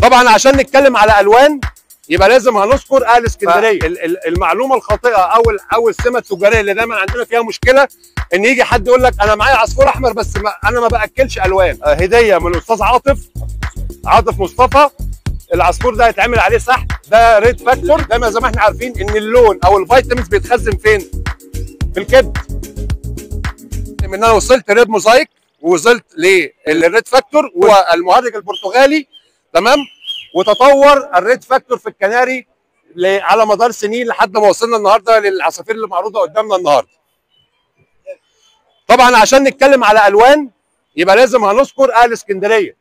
طبعا عشان نتكلم على الوان يبقى لازم هنذكر اهل اسكندريه. المعلومه الخاطئه او السمه التجاريه اللي دايما عندنا فيها مشكله ان يجي حد يقول لك انا معايا عصفور احمر بس انا ما باكلش الوان. هديه من الاستاذ عاطف مصطفى. العصفور ده هيتعمل عليه سحب، ده ريد فاكتور. دايما زي ما احنا عارفين ان اللون او الفيتامينز بيتخزن فين؟ في الكبد. من انا وصلت ريد موزايك ووصلت للريد فاكتور والمهرج البرتغالي، تمام؟ وتطور الريد فاكتور في الكناري على مدار سنين لحد ما وصلنا النهارده للعصافير اللي معروضه قدامنا النهارده. طبعا عشان نتكلم على الوان يبقى لازم هنذكر اهل اسكندريه،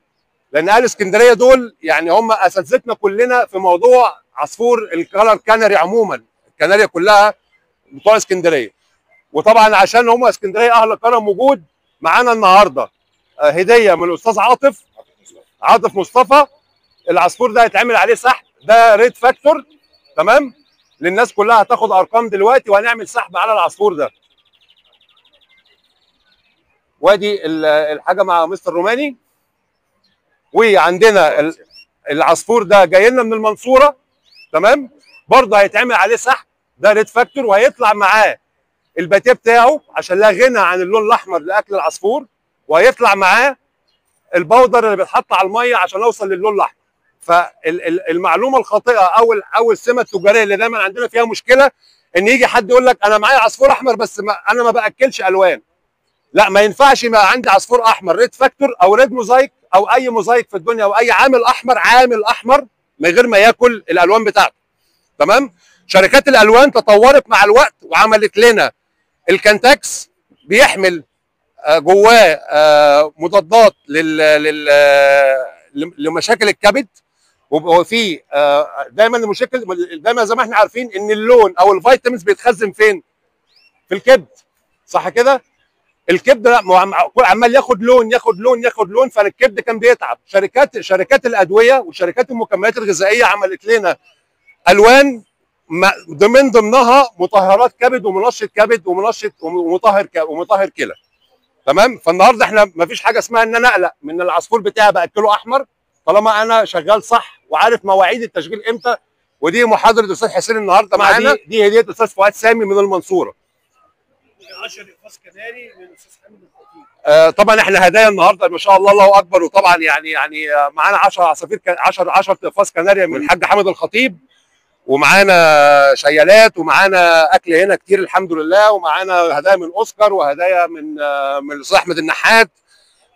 لان اهل اسكندريه دول يعني هم اساتذتنا كلنا في موضوع عصفور الكلر كانري عموما. الكناريا كلها بتوع اسكندريه، وطبعا عشان هم اسكندريه اهل كرم وجود معانا النهارده هديه من الاستاذ عاطف مصطفى. العصفور ده هيتعمل عليه سحب، ده ريد فاكتور، تمام؟ للناس كلها هتاخد ارقام دلوقتي وهنعمل سحب على العصفور ده. وادي الحاجه مع مستر روماني. وعندنا العصفور ده جاي لنا من المنصوره، تمام؟ برضه هيتعمل عليه سحب، ده ريد فاكتور، وهيطلع معاه الباتيه بتاعه عشان لا غنى عن اللون الاحمر لاكل العصفور، وهيطلع معاه البودر اللي بيتحط على الميه عشان اوصل للون الاحمر. فالمعلومه الخاطئه او السمه التجاريه اللي دايما عندنا فيها مشكله ان يجي حد يقول لك انا معايا عصفور احمر بس انا ما باكلش الوان. لا، ما ينفعش يبقى عندي عصفور احمر ريد فاكتور او ريد موزايك او اي موزايك في الدنيا او اي عامل احمر من غير ما ياكل الالوان بتاعته، تمام؟ شركات الالوان تطورت مع الوقت وعملت لنا الكانتاكس بيحمل جواه مضادات لمشاكل الكبد. وفي دايما المشاكل دايما زي ما احنا عارفين ان اللون او الفيتامينز بيتخزن فين؟ في الكبد، صح كده؟ الكبد عمال ياخد لون فالكبد كان بيتعب. شركات الادويه وشركات المكملات الغذائيه عملت لنا الوان من ضمنها مطهرات كبد ومنشط كبد ومطهر كلى، تمام؟ فالنهارده احنا ما فيش حاجه اسمها ان انا اقلق من العصفور بتاعي باكله احمر طالما انا شغال صح وعارف مواعيد التشغيل امتى. ودي محاضره الاستاذ حسين النهارده معانا. دي هديه الاستاذ فؤاد سامي من المنصوره. 10 اقفاص كناري من الاستاذ حامد الخطيب. طبعا احنا هدايا النهارده ما شاء الله الله اكبر. وطبعا يعني معانا 10 عصافير 10 اقفاص كناريا من الحاج حامد الخطيب، ومعانا شيالات، ومعانا اكل هنا كتير الحمد لله، ومعانا هدايا من اوسكار وهدايا من الاستاذ احمد النحات،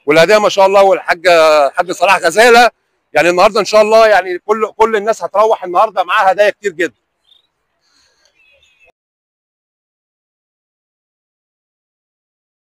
والهدايا ما شاء الله والحاج صلاح غزاله. يعني النهارده ان شاء الله يعني كل الناس هتروح النهارده معاها هدايا كتير جدا.